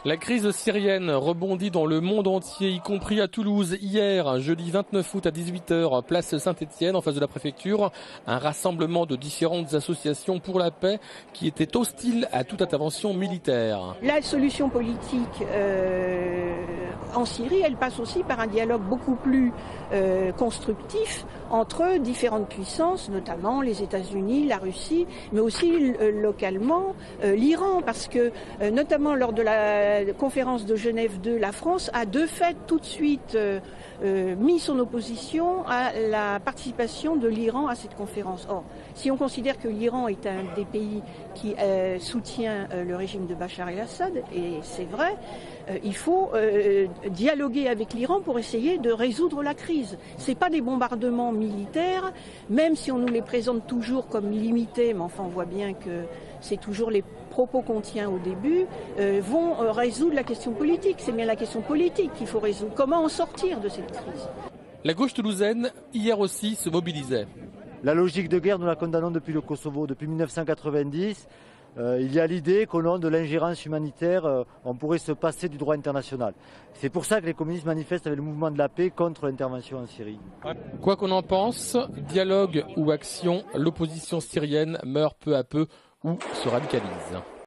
La crise syrienne rebondit dans le monde entier, y compris à Toulouse. Hier, jeudi 29 août à 18h, place Saint-Étienne, en face de la préfecture, un rassemblement de différentes associations pour la paix qui étaient hostiles à toute intervention militaire. La solution politique en Syrie, elle passe aussi par un dialogue beaucoup plus constructif entre différentes puissances, notamment les États-Unis, la Russie, mais aussi localement l'Iran, parce que notamment lors de la conférence de Genève 2, la France a de fait tout de suite mis son opposition à la participation de l'Iran à cette conférence. Or, si on considère que l'Iran est un des pays qui soutient le régime de Bachar el-Assad, et c'est vrai, il faut dialoguer avec l'Iran pour essayer de résoudre la crise. Ce n'est pas des bombardements militaires, même si on nous les présente toujours comme limités, mais enfin on voit bien que c'est toujours les propos qu'on tient au début, vont résoudre la question politique. C'est bien la question politique qu'il faut résoudre. Comment en sortir de cette crise ? La gauche toulousaine, hier aussi, se mobilisait. La logique de guerre, nous la condamnons depuis le Kosovo, depuis 1990. Il y a l'idée qu'au nom de l'ingérence humanitaire, on pourrait se passer du droit international. C'est pour ça que les communistes manifestent avec le mouvement de la paix contre l'intervention en Syrie. Quoi qu'on en pense, dialogue ou action, l'opposition syrienne meurt peu à peu ou se radicalise.